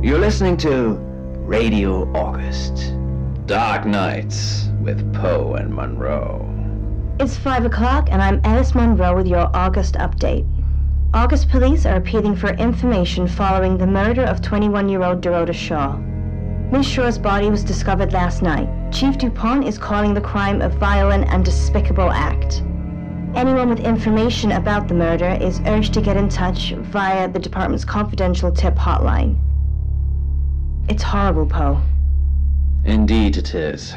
You're listening to Radio August. Dark Nights with Poe and Monroe. It's 5 o'clock and I'm Alice Monroe with your August update. August police are appealing for information following the murder of 21-year-old Dorota Shaw. Miss Shaw's body was discovered last night. Chief Dupont is calling the crime a violent and despicable act. Anyone with information about the murder is urged to get in touch via the department's confidential tip hotline. It's horrible, Poe. Indeed it is.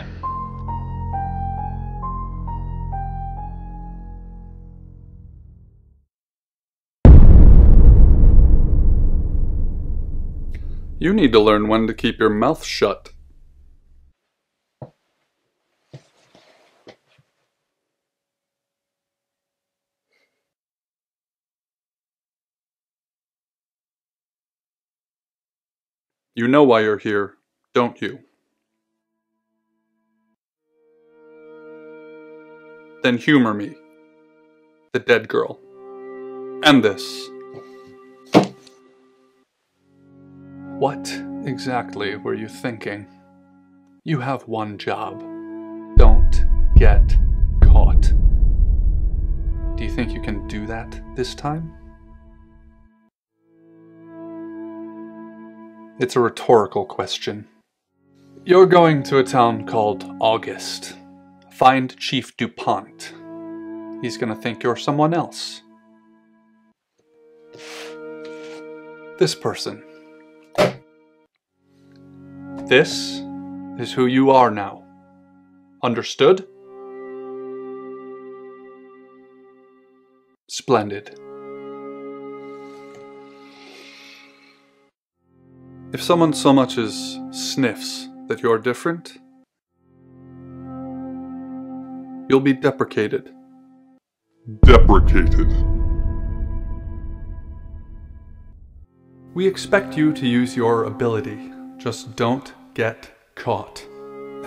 You need to learn when to keep your mouth shut. You know why you're here, don't you? Then humor me, the dead girl, and this. What exactly were you thinking? You have one job. Don't get caught. Do you think you can do that this time? It's a rhetorical question. You're going to a town called August. Find Chief Dupont. He's gonna think you're someone else. This person. This is who you are now. Understood? Splendid. If someone so much as sniffs that you're different, you'll be deprecated. Deprecated. We expect you to use your ability. Just don't get caught.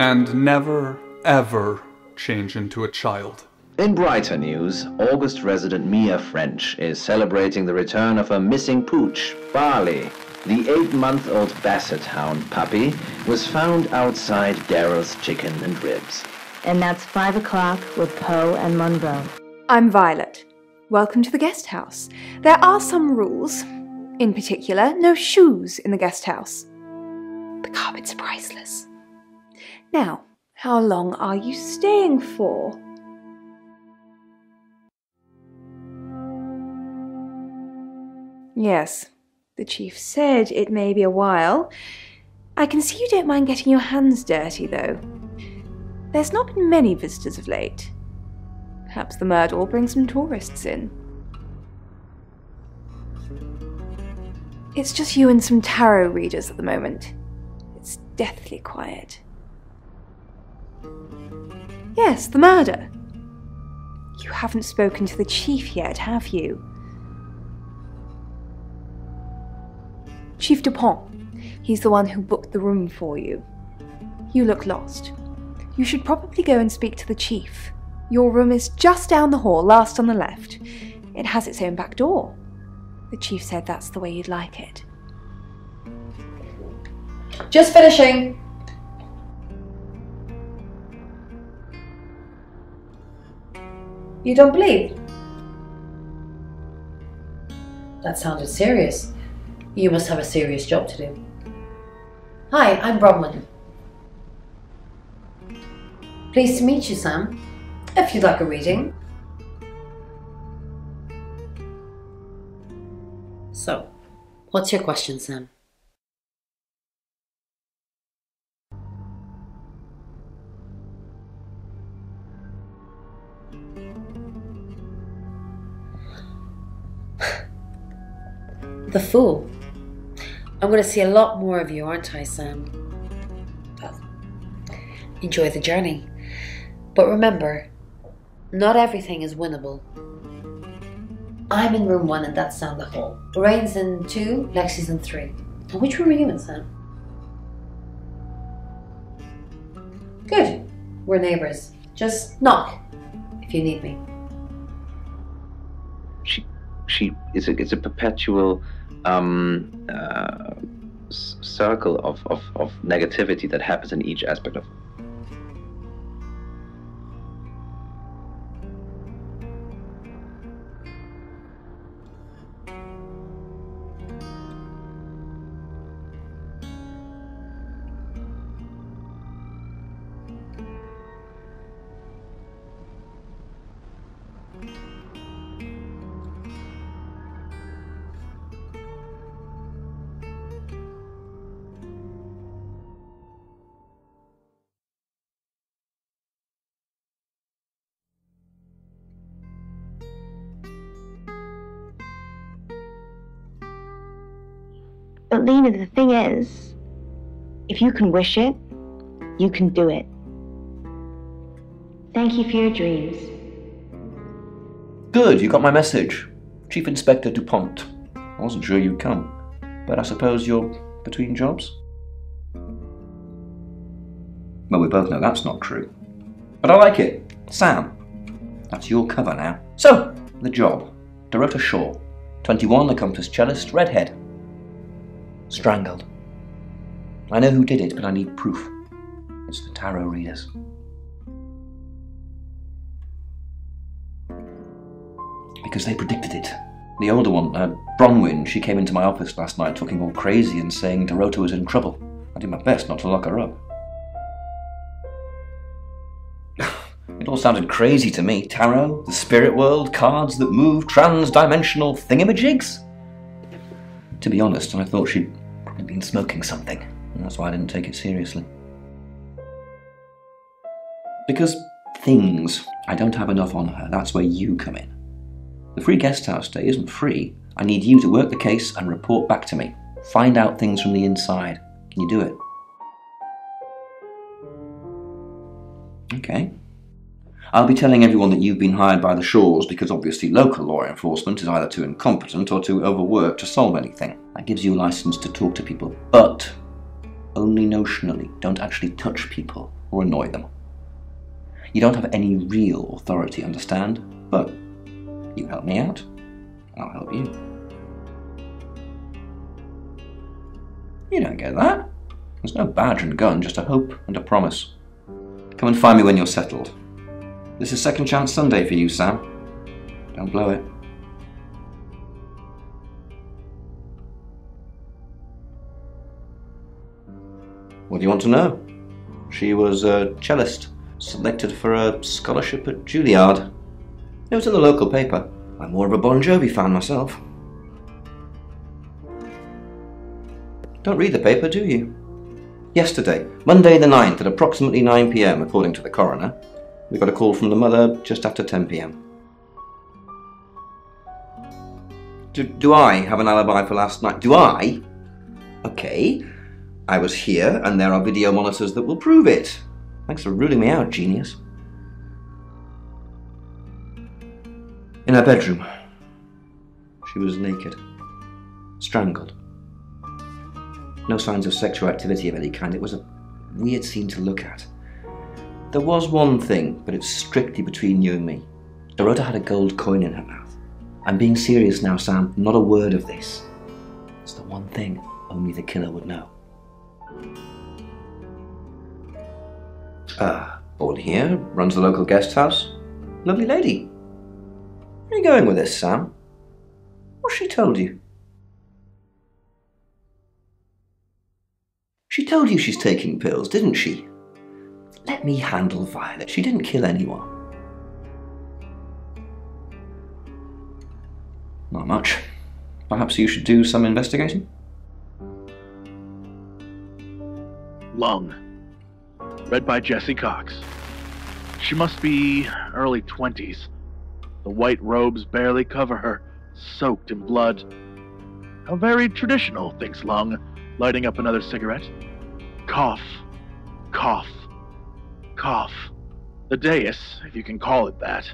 And never, ever change into a child. In brighter news, August resident Mia French is celebrating the return of her missing pooch, Barley. The 8-month-old Basset Hound puppy was found outside Daryl's Chicken and Ribs. And that's 5 o'clock with Poe and Monroe. I'm Violet. Welcome to the guest house. There are some rules. In particular, no shoes in the guest house. The carpets are priceless. Now, how long are you staying for? Yes, the chief said it may be a while. I can see you don't mind getting your hands dirty, though. There's not been many visitors of late. Perhaps the murder will bring some tourists in. It's just you and some tarot readers at the moment. It's deathly quiet. Yes, the murder. You haven't spoken to the chief yet, have you? Chief Dupont. He's the one who booked the room for you. You look lost. You should probably go and speak to the chief. Your room is just down the hall, last on the left. It has its own back door. The chief said that's the way you'd like it. Just finishing. You don't bleed? That sounded serious. You must have a serious job to do. Hi, I'm Bronwyn. Pleased to meet you, Sam. If you'd like a reading. So, what's your question, Sam? The Fool. I'm going to see a lot more of you, aren't I, Sam? Well, enjoy the journey. But remember, not everything is winnable. I'm in room 1 and that's down the hall. Lorraine's in 2, Lexi's in 3. And which room are you in, Sam? Good. We're neighbours. Just knock if you need me. It's a perpetual circle of negativity that happens in each aspect of. But Lena, the thing is, if you can wish it, you can do it. Thank you for your dreams. Good, you got my message. Chief Inspector Dupont. I wasn't sure you'd come, but I suppose you're between jobs? Well, we both know that's not true. But I like it. Sam. That's your cover now. So, the job. Dorota Shaw. 21, accomplished cellist, redhead. Strangled. I know who did it, but I need proof. It's the tarot readers. Because they predicted it. The older one, Bronwyn, she came into my office last night talking all crazy and saying Dorota was in trouble. I did my best not to lock her up. It all sounded crazy to me. Tarot, the spirit world, cards that move, trans-dimensional thingamajigs. To be honest, I thought she'd probably been smoking something, and that's why I didn't take it seriously. Because things, I don't have enough on her, that's where you come in. The free Guesthouse stay isn't free. I need you to work the case and report back to me. Find out things from the inside. Can you do it? Okay. I'll be telling everyone that you've been hired by the Shaws because obviously local law enforcement is either too incompetent or too overworked to solve anything. That gives you a license to talk to people, but only notionally. Don't actually touch people or annoy them. You don't have any real authority, understand? But you help me out, I'll help you. You don't get that. There's no badge and gun, just a hope and a promise. Come and find me when you're settled. This is Second Chance Sunday for you, Sam. Don't blow it. What do you want to know? She was a cellist, selected for a scholarship at Juilliard. It was in the local paper. I'm more of a Bon Jovi fan myself. Don't read the paper, do you? Yesterday, Monday the 9th at approximately 9 p.m, according to the coroner, we got a call from the mother just after 10 p.m. Do I have an alibi for last night? Do I? Okay. I was here, and there are video monitors that will prove it. Thanks for ruling me out, genius. In her bedroom. She was naked. Strangled. No signs of sexual activity of any kind. It was a weird scene to look at. There was one thing, but it's strictly between you and me. Dorota had a gold coin in her mouth. I'm being serious now, Sam. Not a word of this. It's the one thing only the killer would know. Born here, runs the local guest house. Lovely lady. Where are you going with this, Sam? What's she told you? She told you she's taking pills, didn't she? Let me handle Violet. She didn't kill anyone. Not much. Perhaps you should do some investigating? Lung. Read by Jessie Cox. She must be early 20s. The white robes barely cover her, soaked in blood. How very traditional, thinks Lung, lighting up another cigarette. Cough. Cough. Cough. The dais, if you can call it that,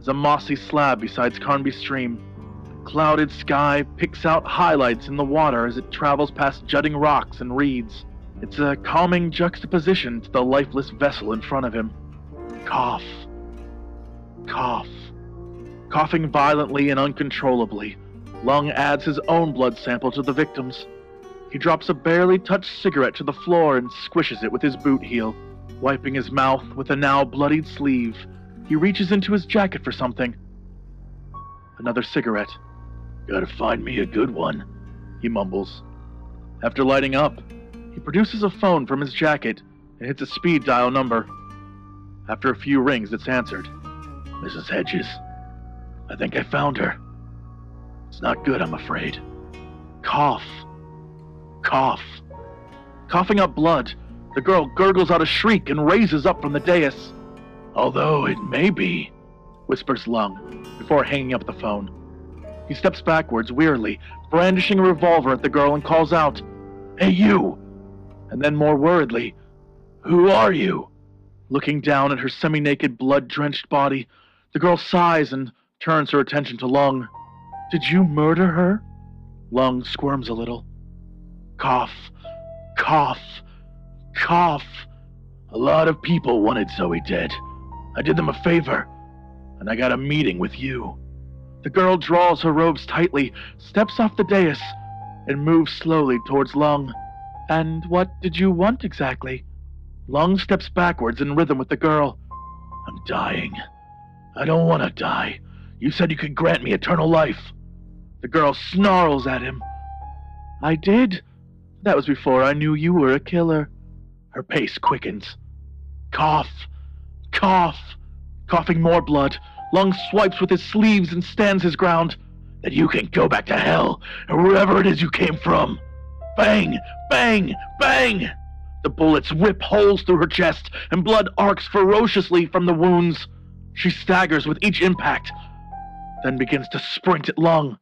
is a mossy slab beside Carnby Stream. Clouded sky picks out highlights in the water as it travels past jutting rocks and reeds. It's a calming juxtaposition to the lifeless vessel in front of him. Cough. Cough. Coughing violently and uncontrollably, Lung adds his own blood sample to the victim's. He drops a barely touched cigarette to the floor and squishes it with his boot heel. Wiping his mouth with a now bloodied sleeve, he reaches into his jacket for something. Another cigarette. "Gotta find me a good one," he mumbles. After lighting up, he produces a phone from his jacket and hits a speed dial number. After a few rings, it's answered. "Mrs. Hedges. I think I found her. It's not good, I'm afraid." Cough. Cough. Coughing up blood, the girl gurgles out a shriek and raises up from the dais. "Although it may be," whispers Lung, before hanging up the phone. He steps backwards wearily, brandishing a revolver at the girl, and calls out, "Hey, you!" And then more worriedly, "Who are you?" Looking down at her semi-naked, blood-drenched body, the girl sighs and turns her attention to Lung. "Did you murder her?" Lung squirms a little. Cough. Cough. Cough. "A lot of people wanted Zoe dead. I did them a favor, and I got a meeting with you." The girl draws her robes tightly, steps off the dais, and moves slowly towards Lung. "And what did you want exactly?" Lung steps backwards in rhythm with the girl. "I'm dying. I don't want to die. You said you could grant me eternal life." The girl snarls at him. "I did. That was before I knew you were a killer." Her pace quickens. Cough. Cough. Coughing more blood, Lung swipes with his sleeves and stands his ground. "That you can go back to hell, or wherever it is you came from." Bang! Bang! Bang! The bullets rip holes through her chest, and blood arcs ferociously from the wounds. She staggers with each impact, then begins to sprint at Lung.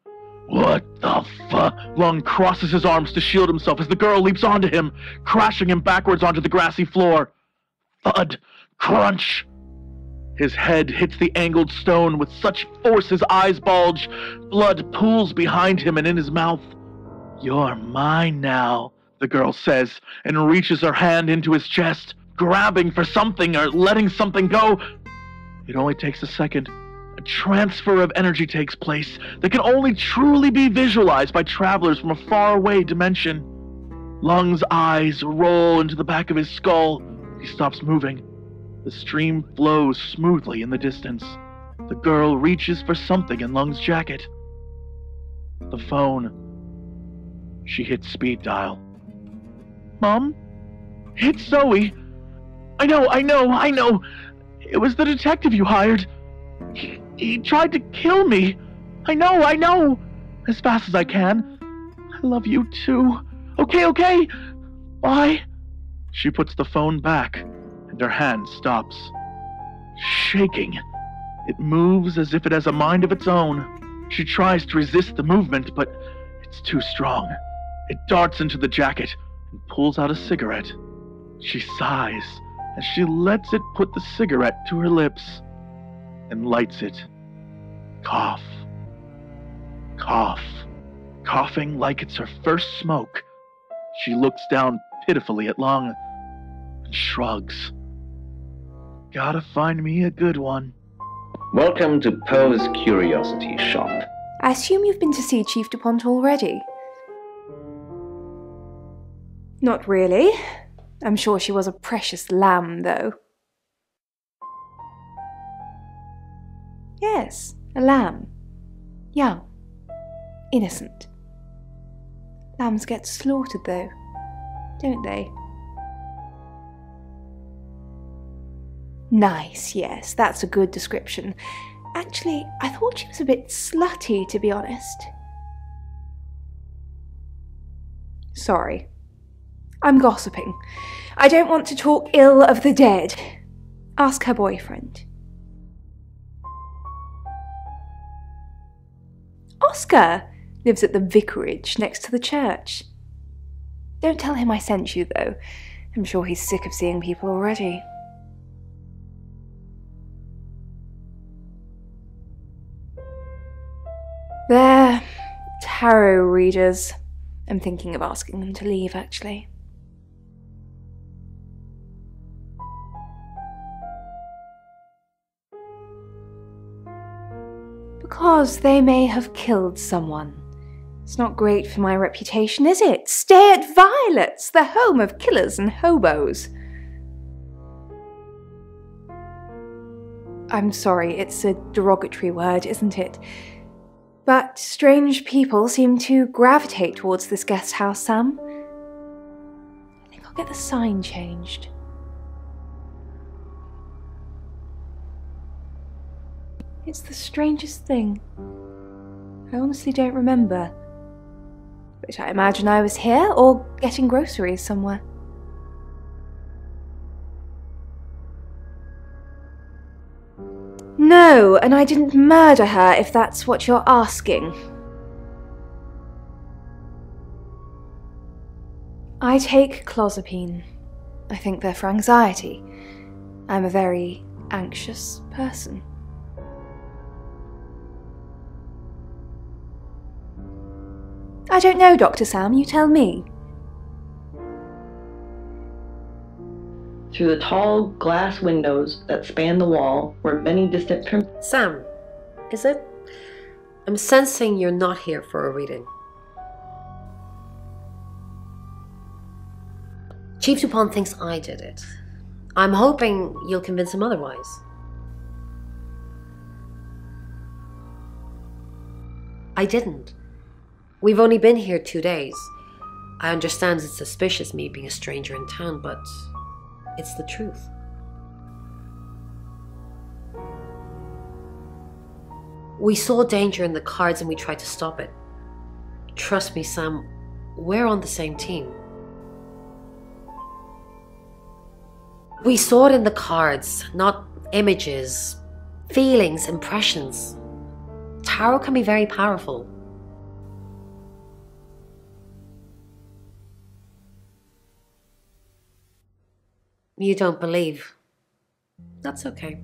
"What the fuck?" Lung crosses his arms to shield himself as the girl leaps onto him, crashing him backwards onto the grassy floor. Thud! Crunch! His head hits the angled stone with such force his eyes bulge. Blood pools behind him and in his mouth. "You're mine now," the girl says, and reaches her hand into his chest, grabbing for something or letting something go. It only takes a second. A transfer of energy takes place that can only truly be visualized by travelers from a faraway dimension. Lung's eyes roll into the back of his skull. He stops moving. The stream flows smoothly in the distance. The girl reaches for something in Lung's jacket. The phone. She hits speed dial. "Mom? It's Zoe. I know. It was the detective you hired. He tried to kill me. I know. As fast as I can. I love you too. Okay. Bye." She puts the phone back, and her hand stops. Shaking. It moves as if it has a mind of its own. She tries to resist the movement, but it's too strong. It darts into the jacket and pulls out a cigarette. She sighs as she lets it put the cigarette to her lips and lights it. Cough. Cough. Coughing like it's her first smoke, she looks down pitifully at Lung and shrugs. "Gotta find me a good one." Welcome to Poe's Curiosity Shop. I assume you've been to see Chief Dupont already? Not really. I'm sure she was a precious lamb, though. Yes, a lamb. Young. Innocent. Lambs get slaughtered, though, don't they? Nice, yes, that's a good description. Actually, I thought she was a bit slutty, to be honest. Sorry. I'm gossiping. I don't want to talk ill of the dead. Ask her boyfriend. Oscar lives at the vicarage next to the church. Don't tell him I sent you, though. I'm sure he's sick of seeing people already. They're tarot readers. I'm thinking of asking them to leave, actually. Because they may have killed someone. It's not great for my reputation, is it? Stay at Violet's, the home of killers and hobos. I'm sorry, it's a derogatory word, isn't it? But strange people seem to gravitate towards this guest house, Sam. I think I'll get the sign changed. It's the strangest thing. I honestly don't remember. But I imagine I was here or getting groceries somewhere. No, and I didn't murder her, if that's what you're asking. I take clozapine. I think they're for anxiety. I'm a very anxious person. I don't know, Dr. Sam, you tell me. Through the tall glass windows that span the wall were many distant Sam, is it? I'm sensing you're not here for a reading. Chief Dupont thinks I did it. I'm hoping you'll convince him otherwise. I didn't. We've only been here 2 days. I understand it's suspicious me being a stranger in town, but it's the truth. We saw danger in the cards and we tried to stop it. Trust me, Sam, we're on the same team. We saw it in the cards, not images, feelings, impressions. Tarot can be very powerful. You don't believe. That's okay.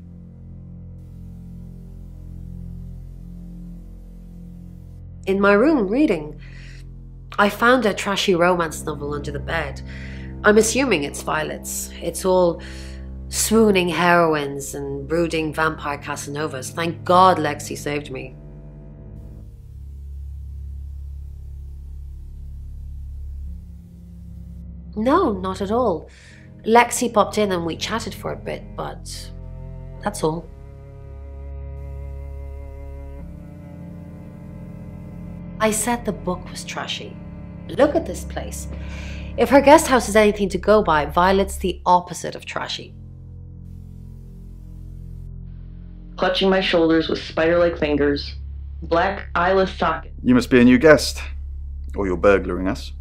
In my room, reading, I found a trashy romance novel under the bed. I'm assuming it's Violet's. It's all swooning heroines and brooding vampire Casanovas. Thank God Lexi saved me. No, not at all. Lexi popped in and we chatted for a bit, but that's all. I said the book was trashy. Look at this place. If her guest house is anything to go by, Violet's the opposite of trashy. clutching my shoulders with spider-like fingers, black eyeless socket. You must be a new guest, or you're burglaring us.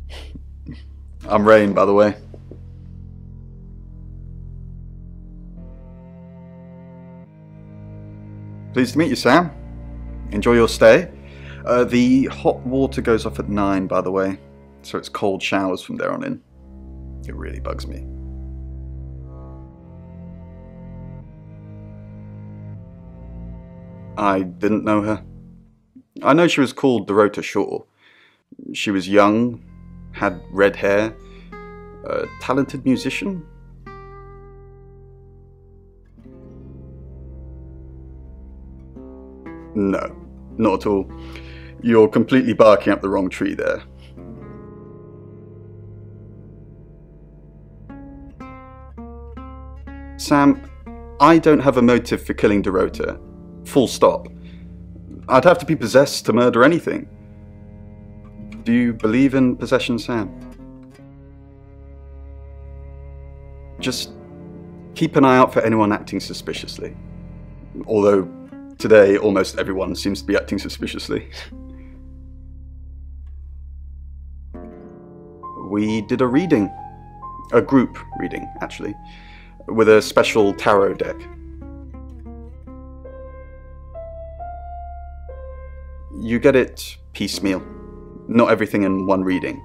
I'm Rain, by the way. Pleased to meet you, Sam. Enjoy your stay. The hot water goes off at 9, by the way, so it's cold showers from there on in. It really bugs me. I didn't know her. I know she was called Dorota Shaw. She was young, had red hair, a talented musician. No, not at all. You're completely barking up the wrong tree there. Sam, I don't have a motive for killing Dorota. Full stop. I'd have to be possessed to murder anything. Do you believe in possession, Sam? Just keep an eye out for anyone acting suspiciously. Although today almost everyone seems to be acting suspiciously. We did a reading. A group reading, actually. With a special tarot deck. You get it piecemeal, not everything in one reading.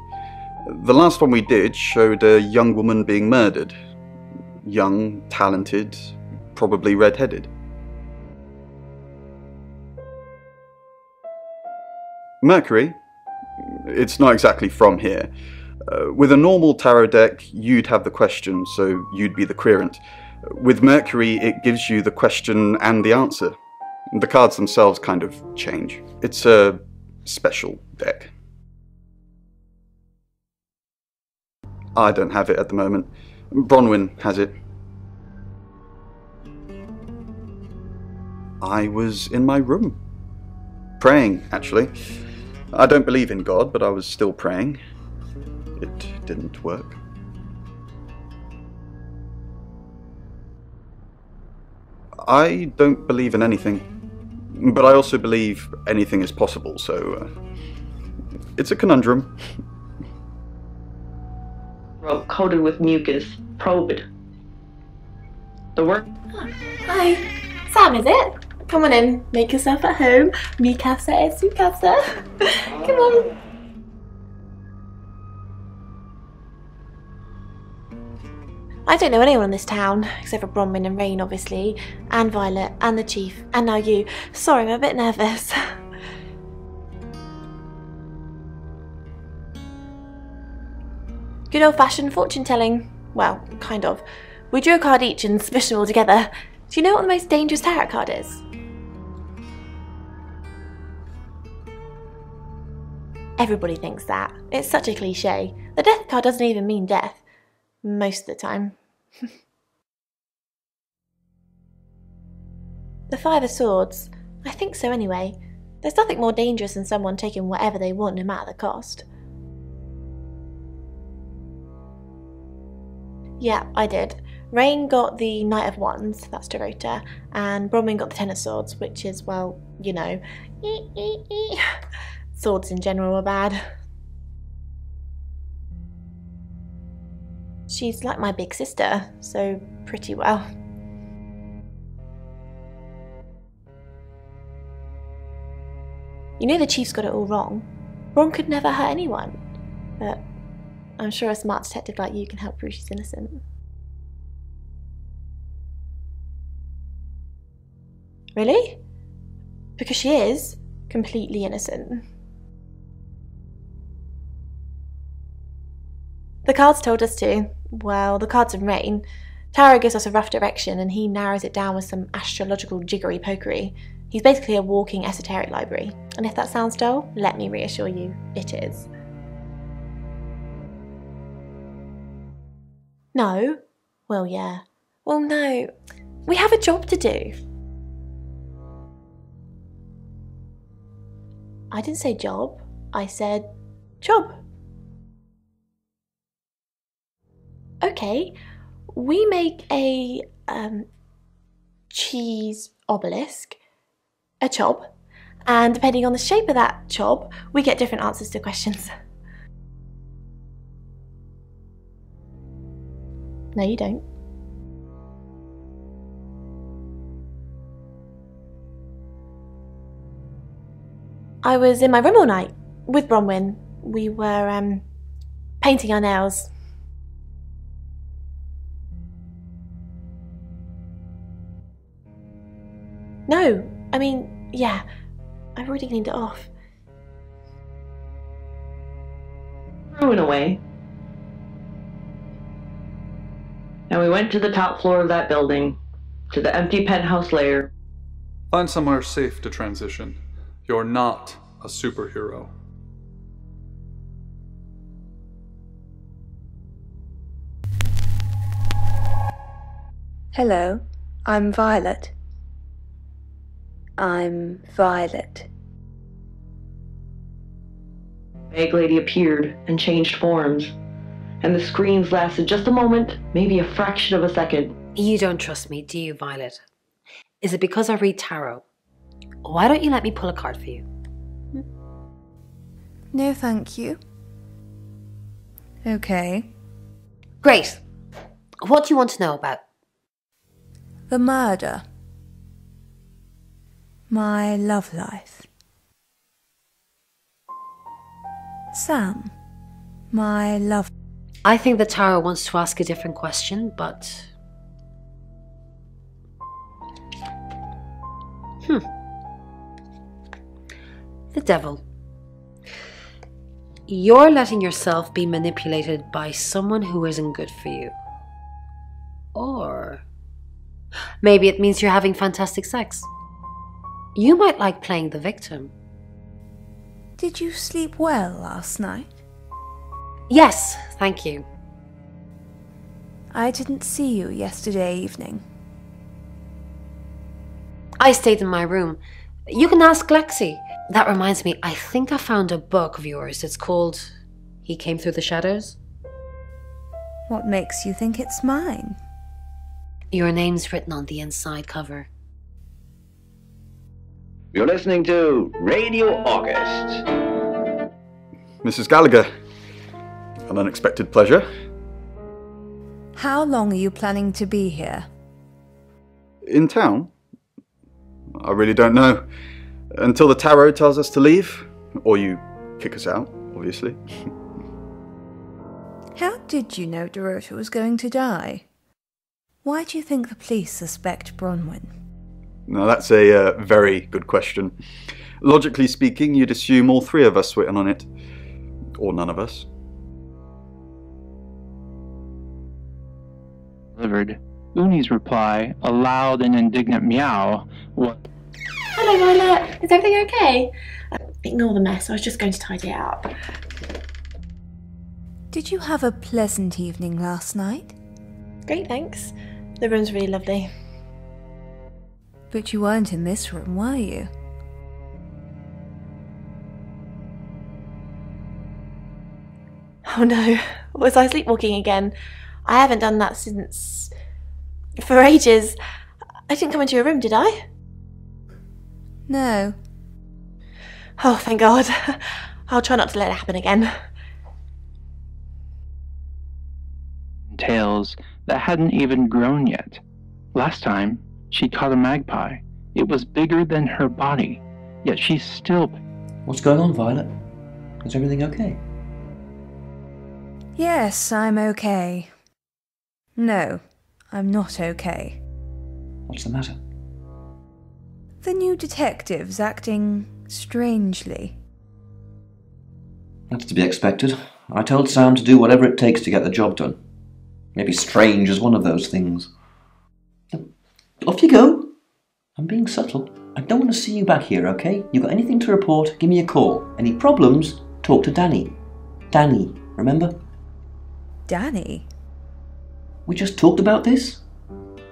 The last one we did showed a young woman being murdered. Young, talented, probably red-headed. Mercury? It's not exactly from here. With a normal tarot deck, you'd have the question, so you'd be the querent. With Mercury, it gives you the question and the answer. The cards themselves kind of change. It's a special deck. I don't have it at the moment. Bronwyn has it. I was in my room. Praying, actually. I don't believe in God, but I was still praying. It didn't work. I don't believe in anything, but I also believe anything is possible, so it's a conundrum. Throat coated with mucus, probed. The work. Hi, Sam, is it? Come on in, make yourself at home. Mi casa es su casa. Come on. I don't know anyone in this town, except for Bronwyn and Rain, obviously, and Violet, and the Chief, and now you. Sorry, I'm a bit nervous. Good old-fashioned fortune-telling. Well, kind of. We drew a card each and smushed them all together. Do you know what the most dangerous tarot card is? Everybody thinks that. It's such a cliche. The death card doesn't even mean death. Most of the time. The Five of Swords. I think so anyway. There's nothing more dangerous than someone taking whatever they want no matter the cost. Yeah, I did. Rain got the Knight of Wands, that's Dorota, and Bronwyn got the Ten of Swords, which is, well, you know, swords in general are bad. She's like my big sister, so pretty well. You know the Chief's got it all wrong. Bron could never hurt anyone, but I'm sure a smart detective like you can help prove she's innocent. Really? Because she is completely innocent. The cards told us to. Well, the cards of Rain. Tarot gives us a rough direction and he narrows it down with some astrological jiggery-pokery. He's basically a walking esoteric library. And if that sounds dull, let me reassure you, it is. No? Well, yeah. Well, no. We have a job to do. I didn't say job. I said job. Okay. We make a cheese obelisk, a chob, and depending on the shape of that chob, we get different answers to questions. No, you don't. I was in my room all night with Bronwyn. We were painting our nails. No, I mean, yeah, I've already cleaned it off. Threw it away. And we went to the top floor of that building, to the empty penthouse layer. Find somewhere safe to transition. You're not a superhero. Hello, I'm Violet. I'm Violet. Vague lady appeared and changed forms, and the screams lasted just a moment, maybe a fraction of a second. You don't trust me, do you, Violet? Is it because I read tarot? Why don't you let me pull a card for you? No, thank you. Okay. Great. What do you want to know about? The murder. My love life. Sam. My love. I think the tarot wants to ask a different question, but... The devil. You're letting yourself be manipulated by someone who isn't good for you. Or maybe it means you're having fantastic sex. You might like playing the victim. Did you sleep well last night? Yes, thank you. I didn't see you yesterday evening. I stayed in my room. You can ask Lexi. That reminds me, I think I found a book of yours. It's called He Came Through the Shadows. What makes you think it's mine? Your name's written on the inside cover. You're listening to Radio August. Mrs. Gallagher, an unexpected pleasure. How long are you planning to be here? In town? I really don't know. Until the tarot tells us to leave, or you kick us out, obviously. How did you know Dorota was going to die? Why do you think the police suspect Bronwyn? Now that's a very good question. Logically speaking, you'd assume all three of us were in on it. Or none of us. Delivered. Uni's reply, a loud and indignant meow, was... Hello, Violet. Is everything okay? Ignore the mess. I was just going to tidy it up. Did you have a pleasant evening last night? Great, thanks. The room's really lovely. But you weren't in this room, were you? Oh no, was I sleepwalking again? I haven't done that since... for ages. I didn't come into your room, did I? No. Oh, thank God. I'll try not to let it happen again. Tails that hadn't even grown yet. Last time, she caught a magpie. It was bigger than her body, yet she's still... What's going on, Violet? Is everything okay? Yes, I'm okay. No, I'm not okay. What's the matter? The new detective's acting strangely. That's to be expected. I told Sam to do whatever it takes to get the job done. Maybe strange is one of those things. Off you go. I'm being subtle. I don't want to see you back here, okay? You got anything to report, give me a call. Any problems, talk to Danny. Danny, remember? Danny? We just talked about this.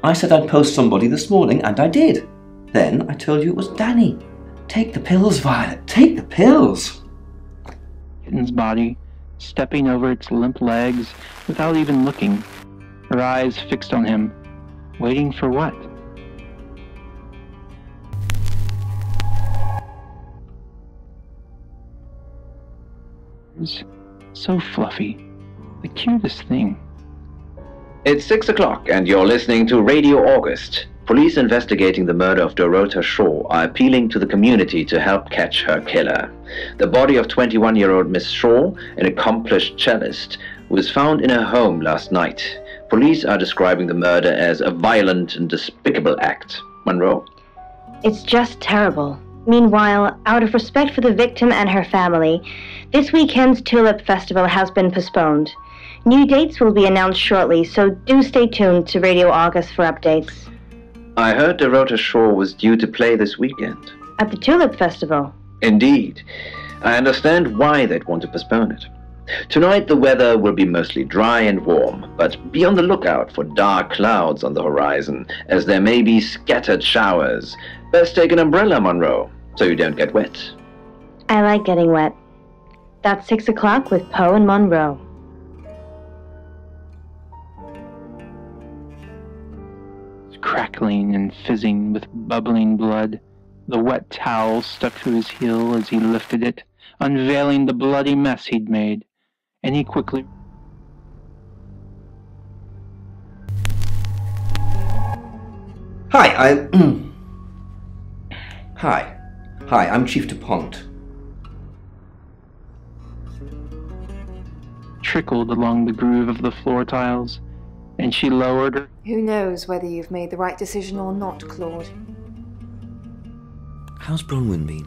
I said I'd post somebody this morning, and I did. Then I told you it was Danny. Take the pills, Violet. Take the pills. Kitten's body, stepping over its limp legs without even looking, her eyes fixed on him, waiting for what? So fluffy. The cutest thing. It's 6 o'clock and you're listening to Radio August. Police investigating the murder of Dorota Shaw are appealing to the community to help catch her killer. The body of 21-year-old Miss Shaw, an accomplished cellist, was found in her home last night. Police are describing the murder as a violent and despicable act. Monroe? It's just terrible. Meanwhile, out of respect for the victim and her family, this weekend's Tulip Festival has been postponed. New dates will be announced shortly, so do stay tuned to Radio August for updates. I heard Dorota Shaw was due to play this weekend. At the Tulip Festival? Indeed. I understand why they'd want to postpone it. Tonight the weather will be mostly dry and warm, but be on the lookout for dark clouds on the horizon, as there may be scattered showers. Best take an umbrella, Monroe, so you don't get wet. I like getting wet. That's 6 o'clock with Poe and Monroe. Crackling and fizzing with bubbling blood, the wet towel stuck to his heel as he lifted it, unveiling the bloody mess he'd made, and he quickly... Hi, Hi, I'm Chief Dupont. Trickled along the groove of the floor tiles, and she lowered her... Who knows whether you've made the right decision or not, Claude? How's Bronwyn been?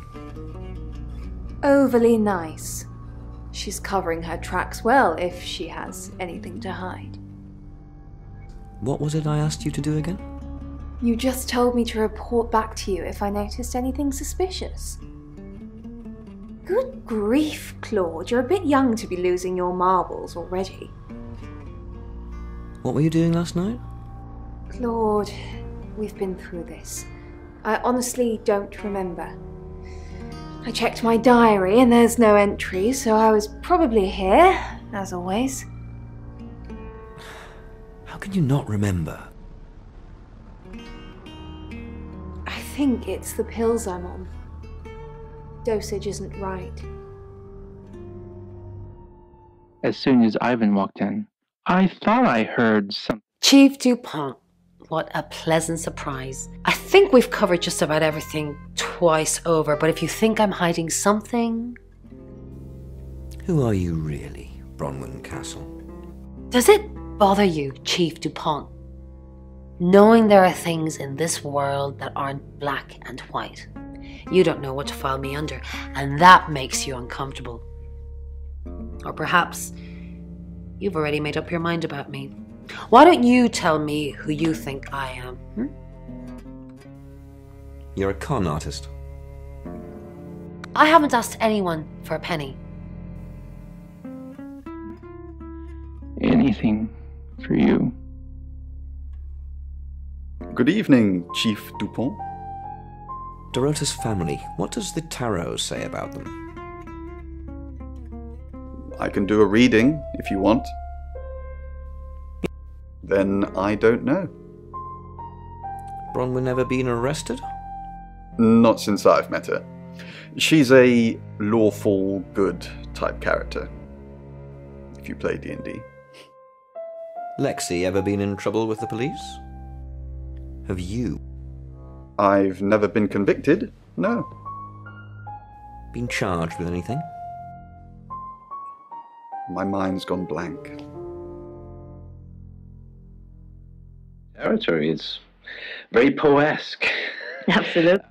Overly nice. She's covering her tracks well if she has anything to hide. What was it I asked you to do again? You just told me to report back to you if I noticed anything suspicious. Good grief, Claude, you're a bit young to be losing your marbles already. What were you doing last night? Lord, we've been through this. I honestly don't remember. I checked my diary and there's no entry, so I was probably here, as always. How can you not remember? I think it's the pills I'm on. Dosage isn't right. As soon as Ivan walked in, I thought I heard something. Chief Dupont, what a pleasant surprise. I think we've covered just about everything twice over, but if you think I'm hiding something... Who are you really, Bronwyn Castle? Does it bother you, Chief Dupont, knowing there are things in this world that aren't black and white? You don't know what to file me under, and that makes you uncomfortable. Or perhaps you've already made up your mind about me. Why don't you tell me who you think I am? You're a con artist. I haven't asked anyone for a penny. Anything for you. Good evening, Chief Dupont. Dorota's family, what does the tarot say about them? I can do a reading if you want. Then I don't know. Bronwyn ever been arrested? Not since I've met her. She's a lawful good type character, if you play D&D. Lexi ever been in trouble with the police? Have you? I've never been convicted, no. Been charged with anything? My mind's gone blank. Territory is very poesque. Absolutely.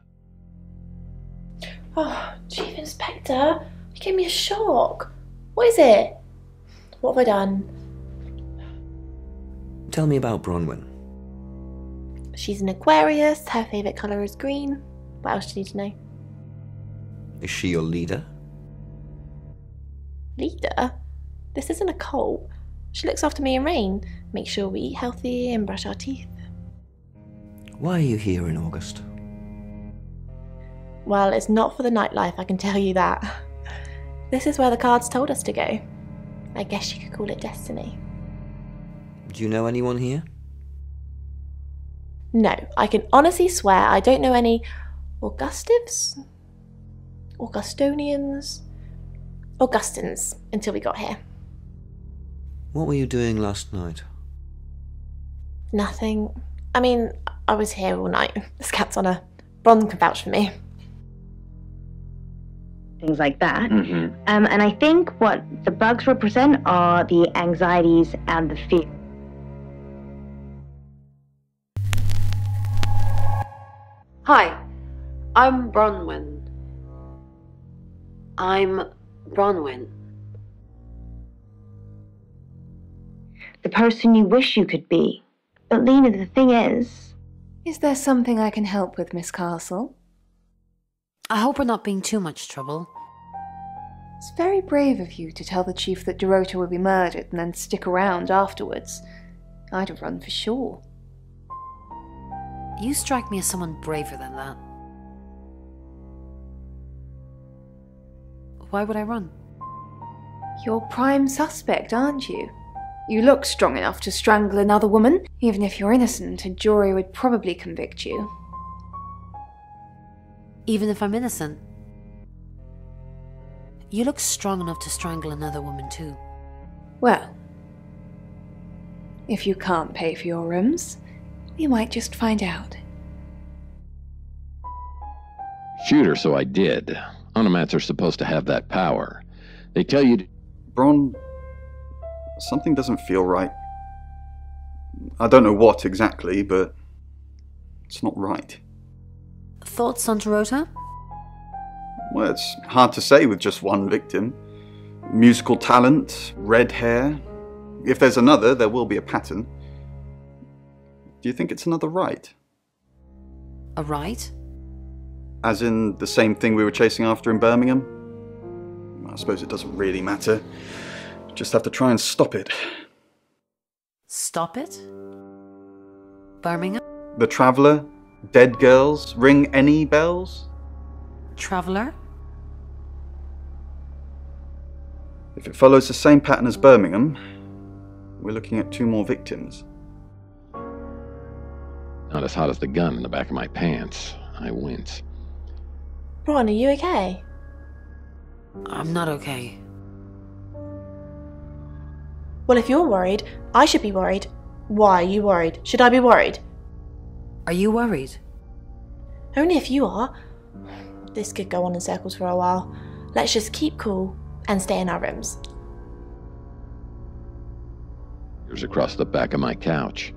Oh, Chief Inspector, you gave me a shock. What is it? What have I done? Tell me about Bronwyn. She's an Aquarius, her favourite colour is green. What else do you need to know? Is she your leader? Leader? This isn't a cult. She looks after me and Rain, makes sure we eat healthy and brush our teeth. Why are you here in August? Well, it's not for the nightlife, I can tell you that. This is where the cards told us to go. I guess you could call it destiny. Do you know anyone here? No, I can honestly swear I don't know any Augustives? Augustonians? Augustins until we got here. What were you doing last night? Nothing. I mean, I was here all night. This cat's on a Bron can vouch for me. Things like that. And I think what the bugs represent are the anxieties and the fear. Hi, I'm Bronwyn. I'm Bronwyn. The person you wish you could be. But Lena, the thing is... Is there something I can help with, Miss Castle? I hope we're not being too much trouble. It's very brave of you to tell the chief that Dorota will be murdered and then stick around afterwards. I'd have run for sure. You strike me as someone braver than that. Why would I run? You're prime suspect, aren't you? You look strong enough to strangle another woman. Even if you're innocent, a jury would probably convict you. Even if I'm innocent? You look strong enough to strangle another woman too. Well, if you can't pay for your rooms, we might just find out. Shoot her, so I did. Onomats are supposed to have that power. They tell you to... Bron, something doesn't feel right. I don't know what exactly, but it's not right. Thoughts on Dorota? Well, it's hard to say with just one victim. Musical talent, red hair. If there's another, there will be a pattern. Do you think it's another right? A right? As in the same thing we were chasing after in Birmingham? I suppose it doesn't really matter. Just have to try and stop it. Stop it? Birmingham? The Traveller? Dead girls? Ring any bells? Traveller? If it follows the same pattern as Birmingham, we're looking at 2 more victims. Not as hot as the gun in the back of my pants. I wince. Ron, are you okay? I'm not okay. Well, if you're worried, I should be worried. Why are you worried? Should I be worried? Are you worried? Only if you are. This could go on in circles for a while. Let's just keep cool and stay in our rooms. Here's across the back of my couch.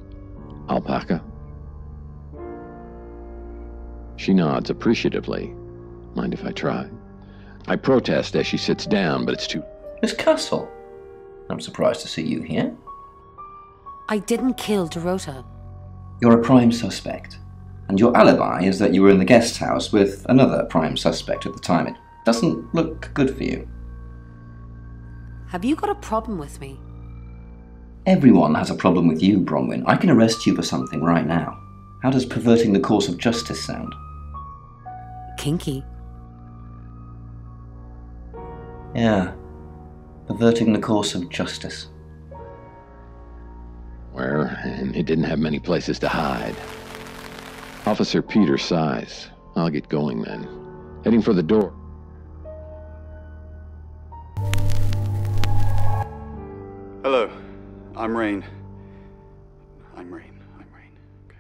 Alpaca? She nods appreciatively. Mind if I try? I protest as she sits down, but it's too... Miss Castle, I'm surprised to see you here. I didn't kill Dorota. You're a prime suspect, and your alibi is that you were in the guest house with another prime suspect at the time. It doesn't look good for you. Have you got a problem with me? Everyone has a problem with you, Bronwyn. I can arrest you for something right now. How does perverting the course of justice sound? Kinky. Yeah, perverting the course of justice. Well, and it didn't have many places to hide. Officer Peter sighs. I'll get going then. Heading for the door. Hello, I'm Rain. I'm Rain. Okay.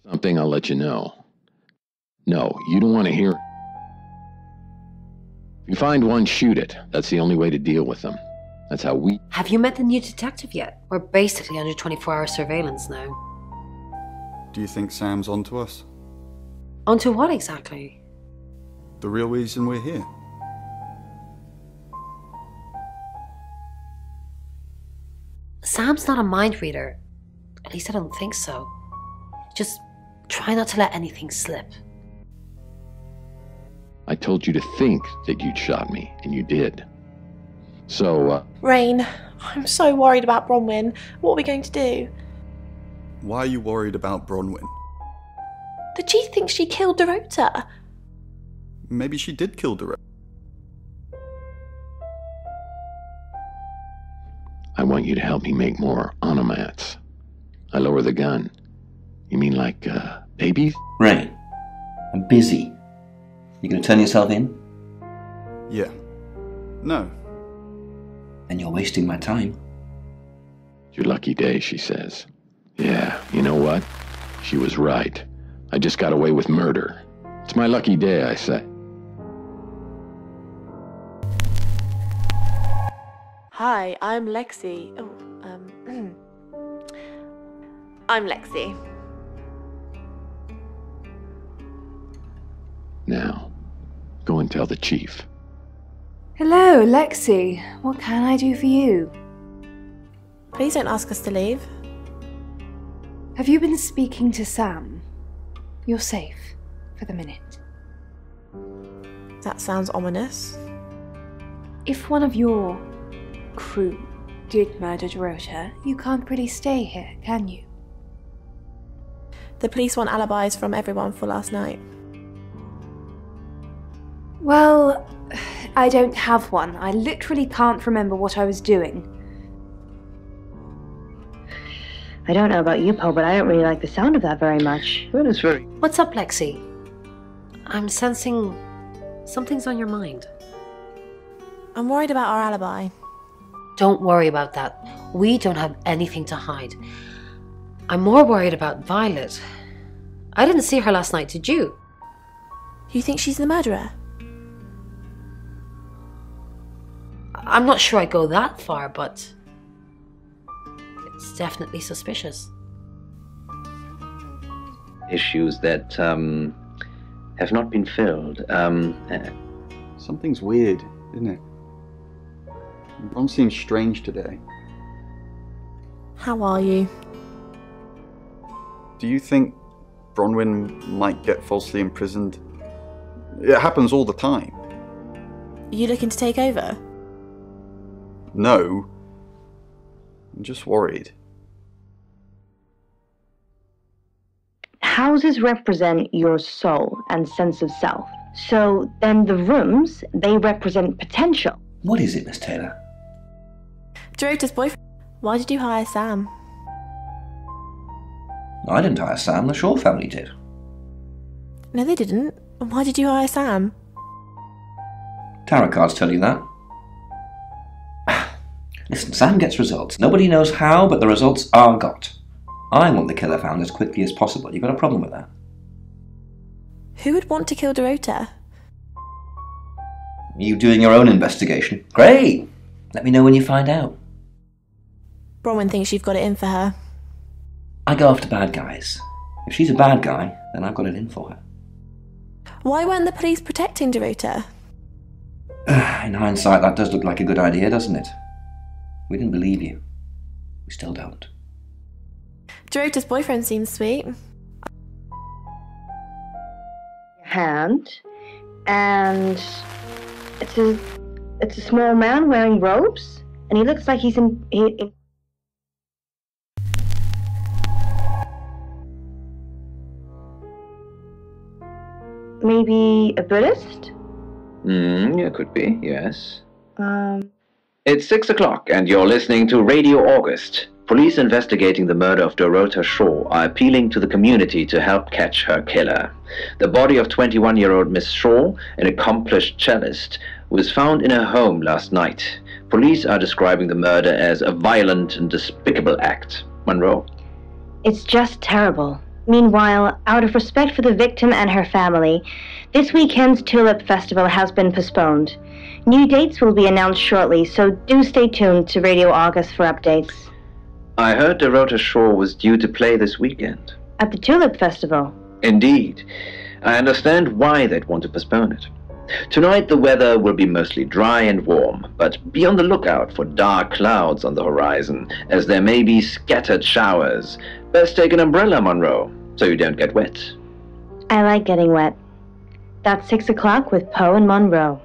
Something I'll let you know. No, you don't want to hear it. If you find one, shoot it. That's the only way to deal with them. That's how we... Have you met the new detective yet? We're basically under 24-hour surveillance now. Do you think Sam's onto us? Onto what exactly? The real reason we're here. Sam's not a mind reader. At least I don't think so. Just try not to let anything slip. I told you to think that you'd shot me, and you did. So, Rain, I'm so worried about Bronwyn. What are we going to do? Why are you worried about Bronwyn? The chief thinks she killed Dorota. Maybe she did kill Dorota. I want you to help me make more onomats. I lower the gun. You mean like, babies? Rain, I'm busy. You gonna turn yourself in? Yeah. No. Then you're wasting my time. It's your lucky day, she says. Yeah, you know what? She was right. I just got away with murder. It's my lucky day, I say. Hi, I'm Lexi. I'm Lexi. Now, go and tell the chief. Hello, Lexi. What can I do for you? Please don't ask us to leave. Have you been speaking to Sam? You're safe for the minute. That sounds ominous. If one of your crew did murder Dorota, you can't really stay here, can you? The police want alibis from everyone for last night. Well, I don't have one. I literally can't remember what I was doing. I don't know about you, Poe, but I don't really like the sound of that very much. That is very... What's up, Lexi? I'm sensing something's on your mind. I'm worried about our alibi. Don't worry about that. We don't have anything to hide. I'm more worried about Violet. I didn't see her last night, did you? You think she's the murderer? I'm not sure I'd go that far, but it's definitely suspicious. Issues that have not been filled. Something's weird, isn't it? Ron seems strange today. How are you? Do you think Bronwyn might get falsely imprisoned? It happens all the time. Are you looking to take over? No. I'm just worried. Houses represent your soul and sense of self. So then the rooms, they represent potential. What is it, Miss Taylor? Dorota's boyfriend. Why did you hire Sam? I didn't hire Sam, the Shaw family did. No, they didn't. Why did you hire Sam? Tarot cards tell you that. Listen, Sam gets results. Nobody knows how, but the results are got. I want the killer found as quickly as possible. You got a problem with that? Who would want to kill Dorota? You doing your own investigation? Great! Let me know when you find out. Bronwyn thinks you've got it in for her. I go after bad guys. If she's a bad guy, then I've got it in for her. Why weren't the police protecting Dorota? In hindsight, that does look like a good idea, doesn't it? We didn't believe you. We still don't. Dorota's boyfriend seems sweet. Hand, and it's a small man wearing robes, and he looks like he's in maybe a Buddhist? Yeah, could be, yes. It's 6 o'clock, and you're listening to Radio August. Police investigating the murder of Dorota Shaw are appealing to the community to help catch her killer. The body of 21-year-old Miss Shaw, an accomplished cellist, was found in her home last night. Police are describing the murder as a violent and despicable act. Monroe? It's just terrible. Meanwhile, out of respect for the victim and her family, this weekend's Tulip Festival has been postponed. New dates will be announced shortly, so do stay tuned to Radio August for updates. I heard Dorota Shaw was due to play this weekend. At the Tulip Festival? Indeed. I understand why they'd want to postpone it. Tonight the weather will be mostly dry and warm, but be on the lookout for dark clouds on the horizon, as there may be scattered showers. Best take an umbrella, Monroe, so you don't get wet. I like getting wet. That's 6 o'clock with Poe and Monroe.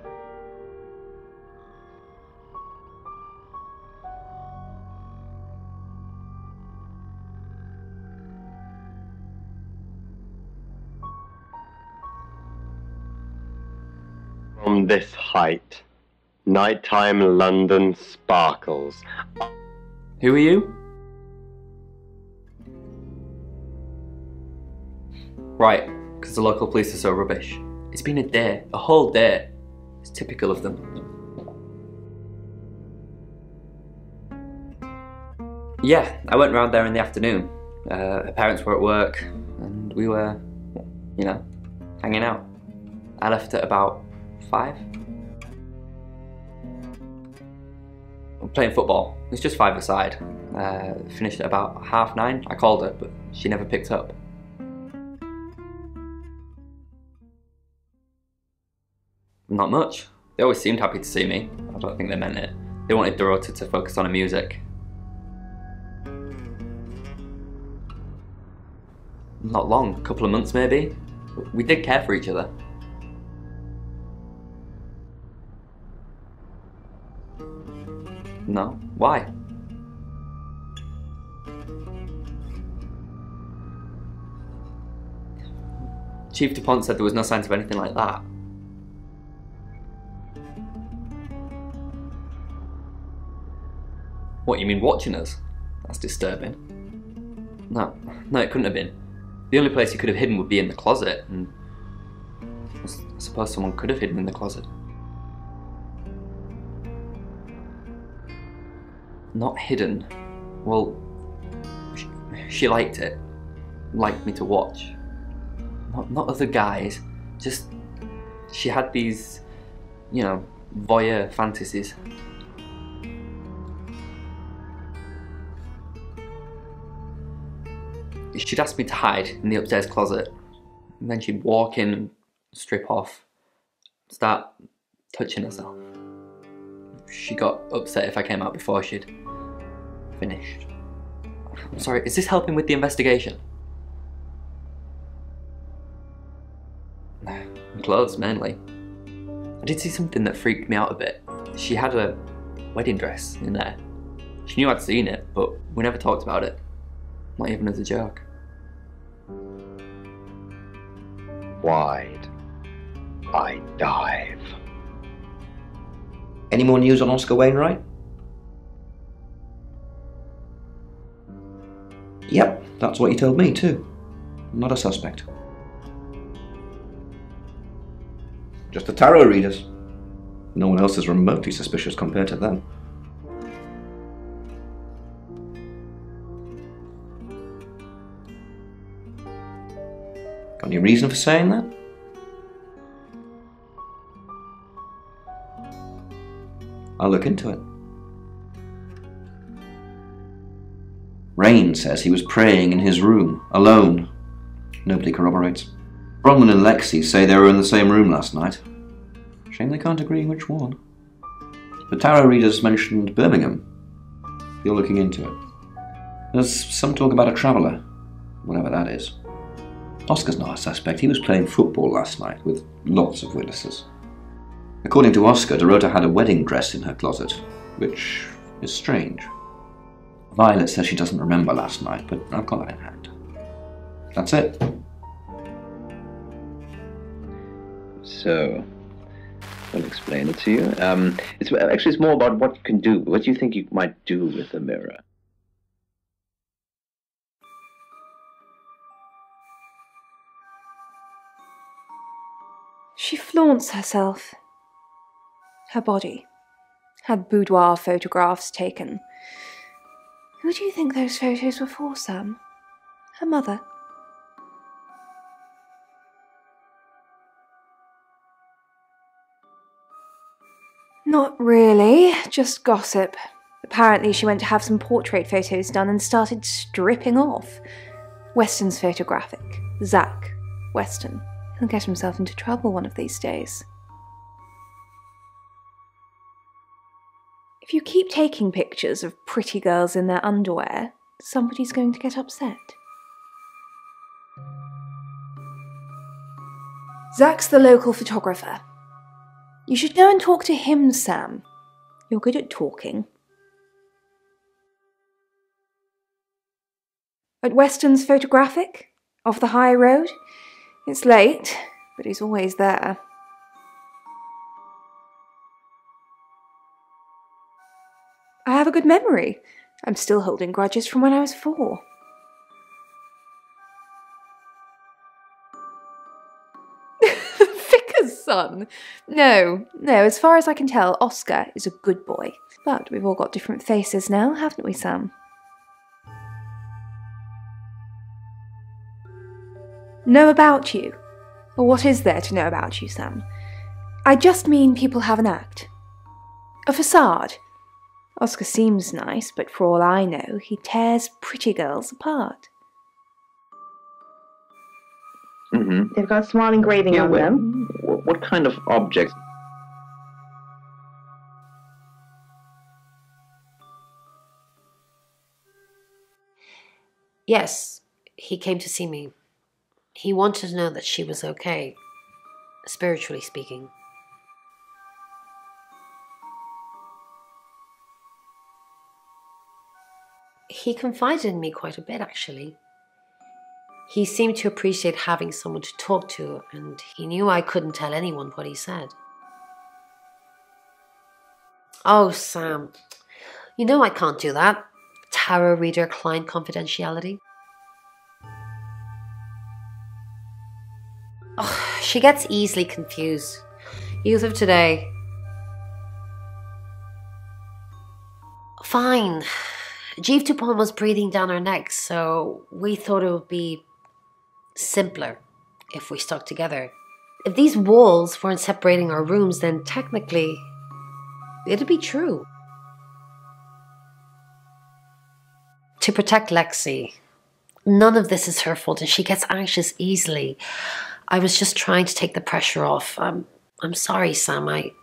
From this height, nighttime London sparkles. Who are you? Right, because the local police are so rubbish. It's been a day, a whole day. It's typical of them. Yeah, I went round there in the afternoon. Her parents were at work, and we were, you know, hanging out. I left at about 5. I'm playing football. It's just 5 aside. Finished at about 9:30. I called her, but she never picked up. Not much. They always seemed happy to see me. I don't think they meant it. They wanted Dorota to focus on her music. Not long, a couple of months maybe. We did care for each other. No? Why? Chief Dupont said there was no signs of anything like that. What, you mean watching us? That's disturbing. No, it couldn't have been. The only place he could have hidden would be in the closet, and I suppose someone could have hidden in the closet. Not hidden. Well, she liked it. Liked me to watch. Not other guys. Just, she had these, you know, voyeur fantasies. She'd ask me to hide in the upstairs closet, and then she'd walk in and strip off, start touching herself. She got upset if I came out before she'd finished. I'm sorry, is this helping with the investigation? Clothes, mainly. I did see something that freaked me out a bit. She had a wedding dress in there. She knew I'd seen it, but we never talked about it. Not even as a joke. Wide I dive. Any more news on Oscar Wainwright? Yep, that's what he told me too. Not a suspect. Just the tarot readers. No one else is remotely suspicious compared to them. Got any reason for saying that? I'll look into it. Rain says he was praying in his room, alone. Nobody corroborates. Bronwyn and Lexi say they were in the same room last night. Shame they can't agree which one. The tarot readers mentioned Birmingham. You're looking into it. There's some talk about a traveller, whatever that is. Oscar's not a suspect. He was playing football last night with lots of witnesses. According to Oscar, Dorota had a wedding dress in her closet, which is strange. Violet says she doesn't remember last night, but I've got that in hand. That's it. So, I'll explain it to you. It's more about what you can do. What do you think you might do with the mirror? She flaunts herself. Her body. Had boudoir photographs taken. Who do you think those photos were for, Sam? Her mother? Not really, just gossip. Apparently she went to have some portrait photos done and started stripping off. Weston's photographic. Zach Weston. He'll get himself into trouble one of these days. If you keep taking pictures of pretty girls in their underwear, somebody's going to get upset. Zach's the local photographer. You should go and talk to him, Sam. You're good at talking. At Weston's photographic? Off the high road? It's late, but he's always there. I have a good memory. I'm still holding grudges from when I was 4. Vicar's son? No, as far as I can tell, Oscar is a good boy. But we've all got different faces now, haven't we, Sam? Know about you? Or what is there to know about you, Sam? I just mean people have an act. A facade. Oscar seems nice, but for all I know, he tears pretty girls apart. Mm-hmm. They've got small engraving on them. What kind of objects? Yes, he came to see me. He wanted to know that she was okay, spiritually speaking. He confided in me quite a bit, actually. He seemed to appreciate having someone to talk to, and he knew I couldn't tell anyone what he said. Oh, Sam, you know I can't do that. Tarot reader client confidentiality. Oh, she gets easily confused. Youth of today. Fine. Jeeve Dupont was breathing down her neck, so we thought it would be simpler if we stuck together. If these walls weren't separating our rooms, then technically it'd be true. To protect Lexi. None of this is her fault, and she gets anxious easily. I was just trying to take the pressure off. I'm sorry, Sam. I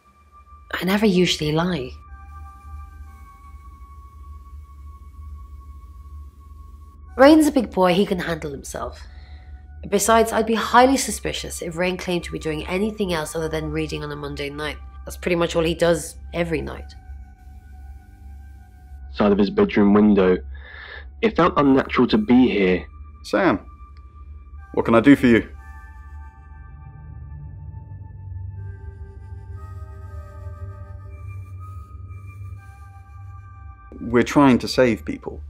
never usually lie. Rain's a big boy, he can handle himself. Besides, I'd be highly suspicious if Rain claimed to be doing anything else other than reading on a Monday night. That's pretty much all he does every night. side of his bedroom window. It felt unnatural to be here. Sam, what can I do for you? We're trying to save people.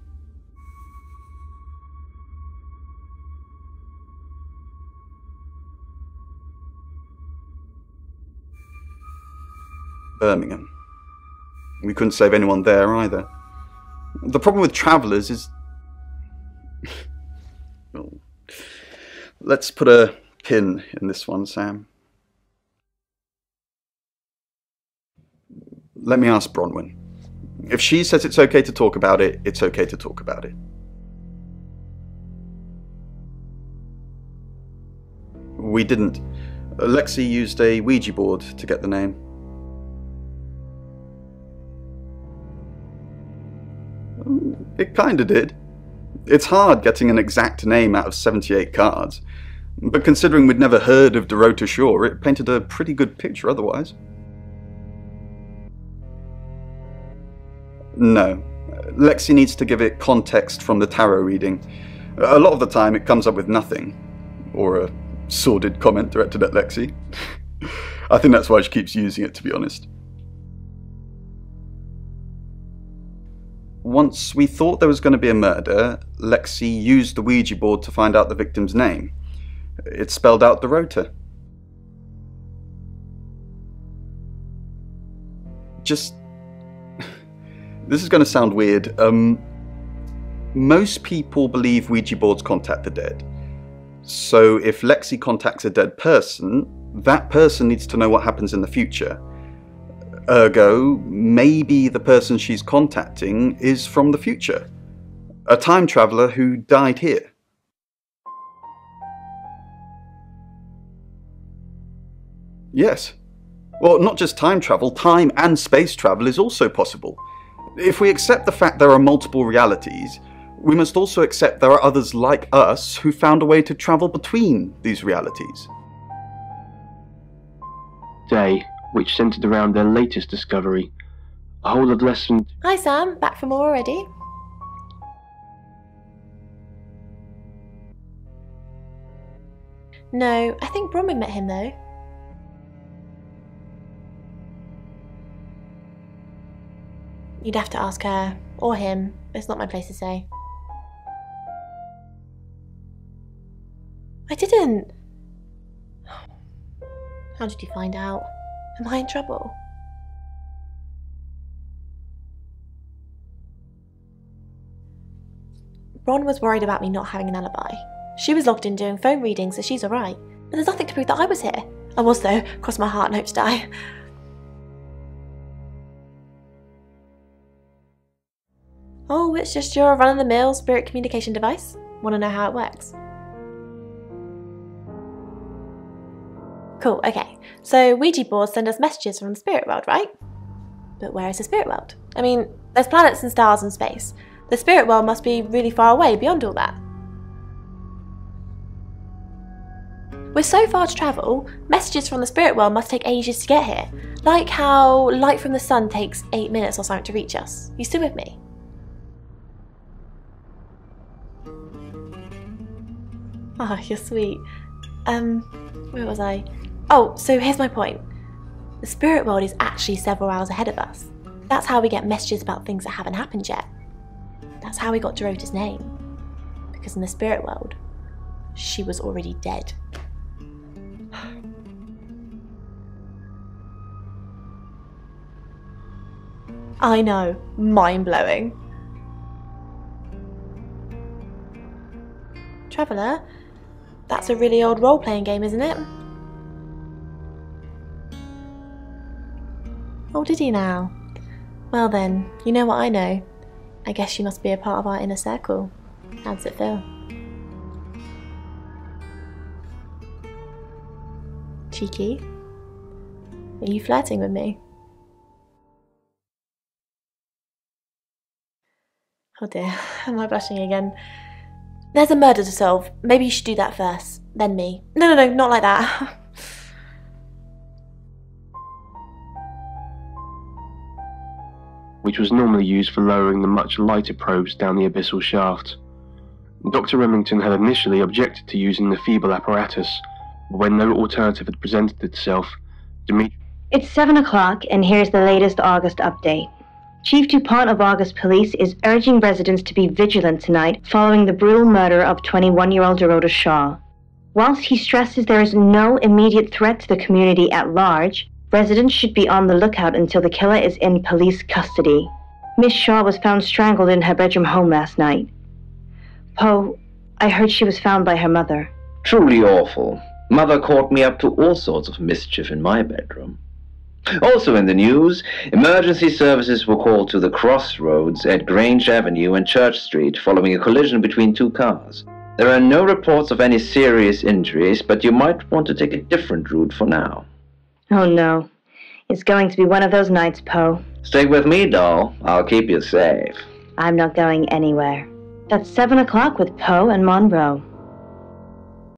Birmingham. We couldn't save anyone there either. The problem with travellers is... Well, let's put a pin in this one, Sam. Let me ask Bronwyn. If she says it's okay to talk about it, it's okay to talk about it. We didn't. Lexi used a Ouija board to get the name. It kinda did. It's hard getting an exact name out of 78 cards, but considering we'd never heard of Dorota Shaw, it painted a pretty good picture otherwise. No. Lexi needs to give it context from the tarot reading. A lot of the time it comes up with nothing. Or a sordid comment directed at Lexi. I think that's why she keeps using it, to be honest. Once we thought there was going to be a murder, Lexi used the Ouija board to find out the victim's name. It spelled out Dorota. Just... This is going to sound weird. Most people believe Ouija boards contact the dead. So if Lexi contacts a dead person, that person needs to know what happens in the future. Ergo, maybe the person she's contacting is from the future. A time traveller who died here. Yes. Well, not just time travel, time and space travel is also possible. If we accept the fact there are multiple realities, we must also accept there are others like us who found a way to travel between these realities. Day, which centred around their latest discovery, a whole of less than... Hi Sam, back from more already? No, I think Bronwyn met him though. You'd have to ask her, or him. It's not my place to say. I didn't. How did you find out? Am I in trouble? Bron was worried about me not having an alibi. She was logged in doing phone readings, so she's alright. And there's nothing to prove that I was here. I was though, cross my heart and hope to die. Oh, it's just your run-of-the-mill spirit communication device. Want to know how it works? Cool, okay. So Ouija boards send us messages from the spirit world, right? But where is the spirit world? I mean, there's planets and stars in space. The spirit world must be really far away beyond all that. With so far to travel, messages from the spirit world must take ages to get here. Like how light from the sun takes 8 minutes or something to reach us. You still with me? Oh, you're sweet. Where was I? Oh, so here's my point. The spirit world is actually several hours ahead of us. That's how we get messages about things that haven't happened yet. That's how we got Dorota's name. Because in the spirit world, she was already dead. I know, mind-blowing. Traveller? That's a really old role-playing game, isn't it? Oh, did he now? Well then, you know what I know. I guess you must be a part of our inner circle. How does it feel? Cheeky? Are you flirting with me? Oh dear, am I blushing again? There's a murder to solve. Maybe you should do that first, then me. No, not like that. which was normally used for lowering the much lighter probes down the abyssal shaft. Dr. Remington had initially objected to using the feeble apparatus, but when no alternative had presented itself, Dimitri... It's 7 o'clock, and here's the latest August update. Chief Dupont of August Police is urging residents to be vigilant tonight following the brutal murder of 21-year-old Dorota Shaw. Whilst he stresses there is no immediate threat to the community at large, residents should be on the lookout until the killer is in police custody. Miss Shaw was found strangled in her bedroom home last night. Poe, I heard she was found by her mother. Truly awful. Mother caught me up to all sorts of mischief in my bedroom. Also in the news, emergency services were called to the crossroads at Grange Avenue and Church Street following a collision between two cars. There are no reports of any serious injuries, but you might want to take a different route for now. Oh no. It's going to be one of those nights, Poe. Stick with me, doll. I'll keep you safe. I'm not going anywhere. That's 7 o'clock with Poe and Monroe.